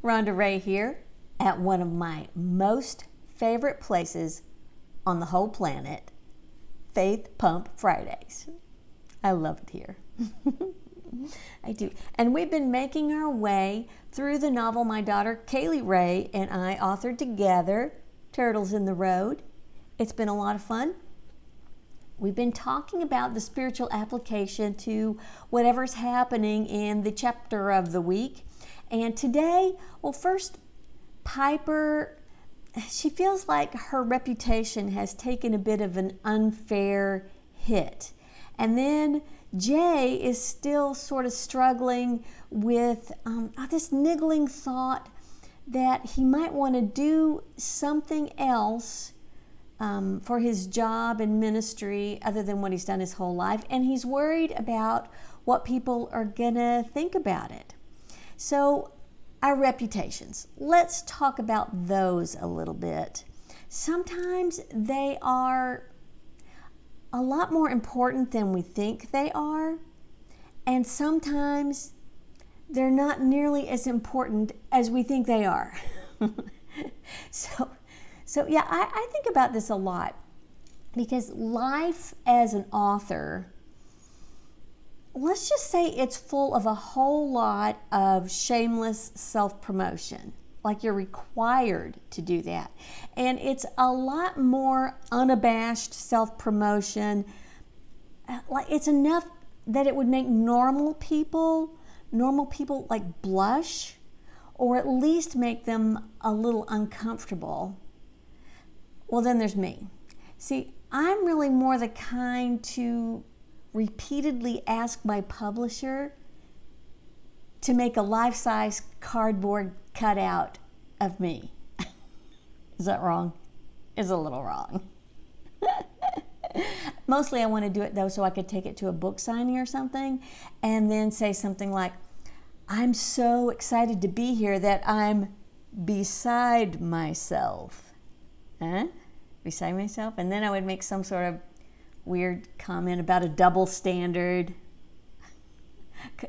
Rhonda Ray here at one of my most favorite places on the whole planet, Faith Pump Fridays. I love it here. I do. And we've been making our way through the novel my daughter Kaylee Ray and I authored together, Turtles in the Road. It's been a lot of fun. We've been talking about the spiritual application to whatever's happening in the chapter of the week. And today, well, first, Piper, she feels like her reputation has taken a bit of an unfair hit. And then Jay is still sort of struggling with this niggling thought that he might want to do something else for his job and ministry other than what he's done his whole life. And he's worried about what people are going to think about it. So our reputations, let's talk about those a little bit. Sometimes they are a lot more important than we think they are, and sometimes they're not nearly as important as we think they are. So yeah, I think about this a lot because life as an author, let's just say it's full of a whole lot of shameless self-promotion. Like you're required to do that. And it's a lot more unabashed self-promotion. Like it's enough that it would make normal people like blush, or at least make them a little uncomfortable. Well, then there's me. See, I'm really more the kind to repeatedly ask my publisher to make a life-size cardboard cutout of me. Is that wrong? It's a little wrong. Mostly I want to do it though so I could take it to a book signing or something and then say something like, I'm so excited to be here that I'm beside myself. Huh? Beside myself? And then I would make some sort of weird comment about a double standard.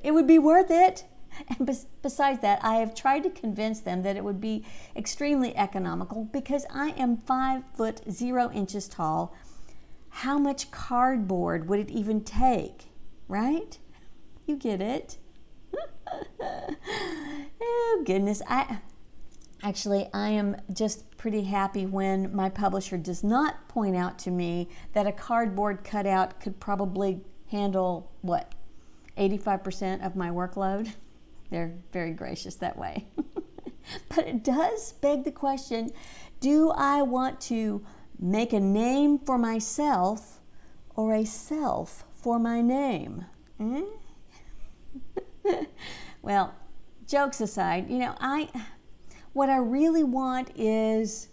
It would be worth it. And besides that, I have tried to convince them that it would be extremely economical because I am 5'0" tall. How much cardboard would it even take, right? You get it. Oh, goodness. I am just pretty happy when my publisher does not point out to me that a cardboard cutout could probably handle, 85% of my workload? They're very gracious that way. But it does beg the question, do I want to make a name for myself or a self for my name? Well, jokes aside, what I really want is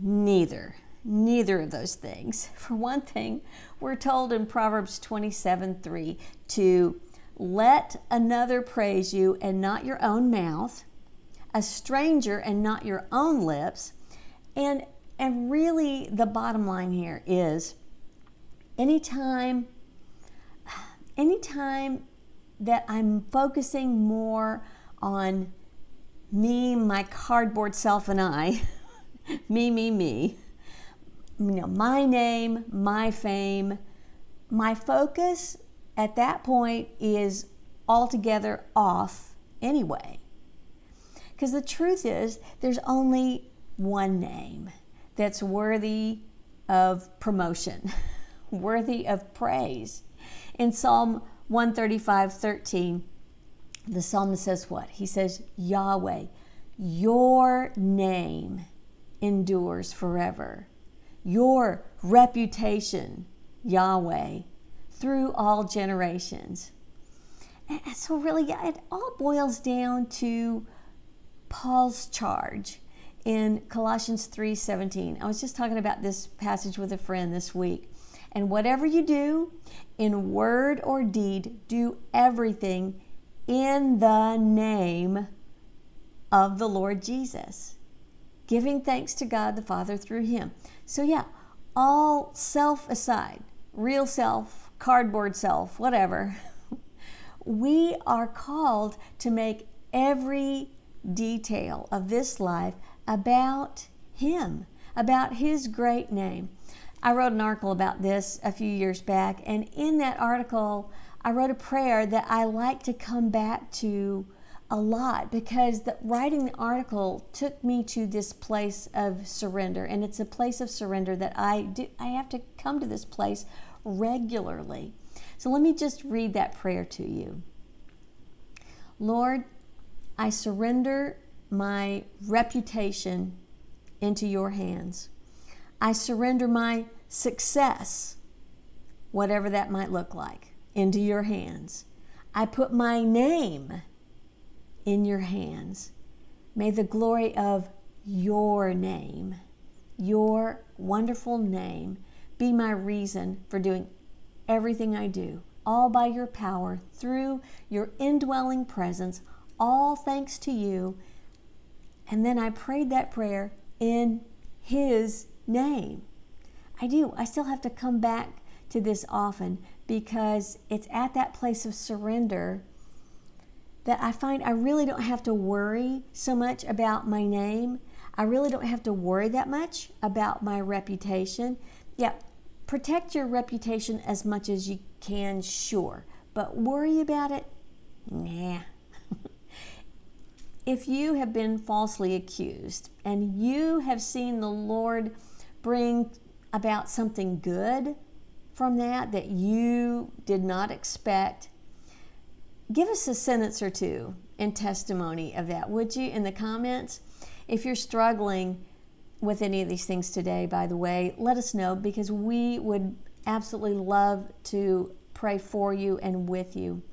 neither of those things. For one thing, we're told in Proverbs 27:3 to let another praise you and not your own mouth, a stranger and not your own lips. And really the bottom line here is anytime that I'm focusing more on me, my cardboard self and I, me, my name, my fame, my focus at that point is altogether off anyway. Because the truth is, there's only one name that's worthy of promotion, worthy of praise. In Psalm 135:13, the psalmist says what? He says, Yahweh, your name endures forever. Your reputation, Yahweh, through all generations. And so really, it all boils down to Paul's charge in Colossians 3:17. I was just talking about this passage with a friend this week. And whatever you do, in word or deed, do everything in the name of the Lord Jesus, giving thanks to God the Father through him. So yeah, all self aside, real self, cardboard self, whatever, we are called to make every detail of this life about Him, about His great name. I wrote an article about this a few years back, and in that article, I wrote a prayer that I like to come back to a lot, because writing the article took me to this place of surrender, and it's a place of surrender that I have to come to this place regularly. So let me just read that prayer to you. Lord, I surrender my reputation into your hands. I surrender my success, whatever that might look like, into your hands. I put my name in your hands. May the glory of your name, your wonderful name, be my reason for doing everything I do, all by your power, through your indwelling presence, all thanks to you. And then I prayed that prayer in His name. I do. I still have to come back to this often, because it's at that place of surrender that I find I really don't have to worry so much about my name. I really don't have to worry that much about my reputation. Yeah, protect your reputation as much as you can, sure, but worry about it? Nah. If you have been falsely accused and you have seen the Lord bring about something good from that you did not expect, give us a sentence or two in testimony of that, would you, in the comments? If you're struggling with any of these things today, by the way, let us know, because we would absolutely love to pray for you and with you.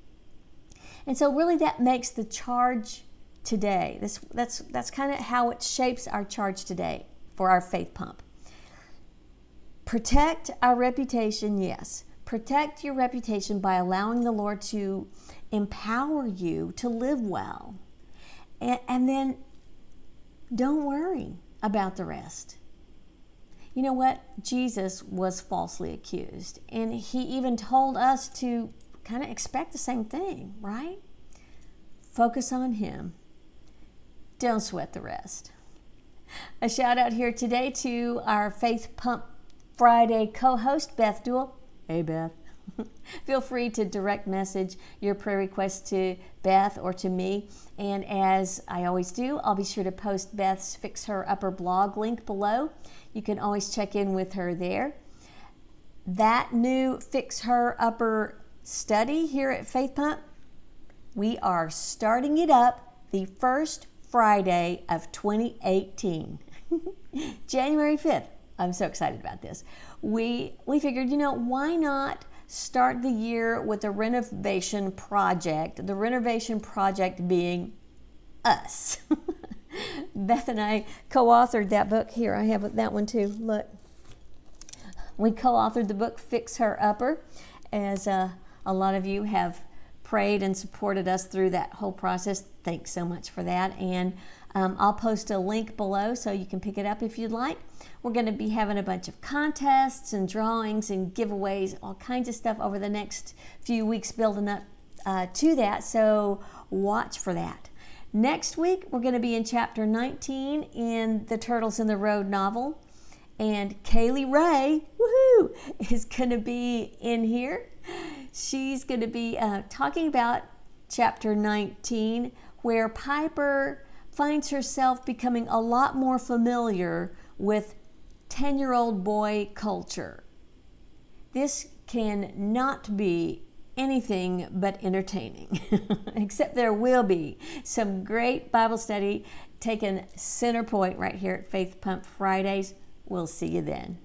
And so really that makes the charge today. That's kind of how it shapes our charge today for our faith pump. Protect our reputation, yes. Protect your reputation by allowing the Lord to empower you to live well. And then don't worry about the rest. You know what? Jesus was falsely accused, and He even told us to kind of expect the same thing, right? Focus on Him. Don't sweat the rest. A shout out here today to our Faith Pump Friday co-host, Beth Duell. Hey, Beth. Feel free to direct message your prayer request to Beth or to me. And as I always do, I'll be sure to post Beth's Fix Her Upper blog link below. You can always check in with her there. That new Fix Her Upper study here at Faith Pump, we are starting it up the first Friday of 2018, January 5th. I'm so excited about this. We figured, why not start the year with a renovation project, the renovation project being us. Beth and I co-authored that book. Here, I have that one too. Look. We co-authored the book, Fix Her Upper, as a lot of you have prayed and supported us through that whole process. Thanks so much for that. And I'll post a link below so you can pick it up if you'd like. We're going to be having a bunch of contests and drawings and giveaways, all kinds of stuff over the next few weeks building up to that, so watch for that. Next week, we're going to be in Chapter 19 in the Turtles in the Road novel, and Kaylee Ray, woohoo, is going to be in here. She's going to be talking about Chapter 19, where Piper finds herself becoming a lot more familiar with 10-year-old boy culture. This can not be anything but entertaining, except there will be some great Bible study taking center point right here at Faith Pump Fridays. We'll see you then.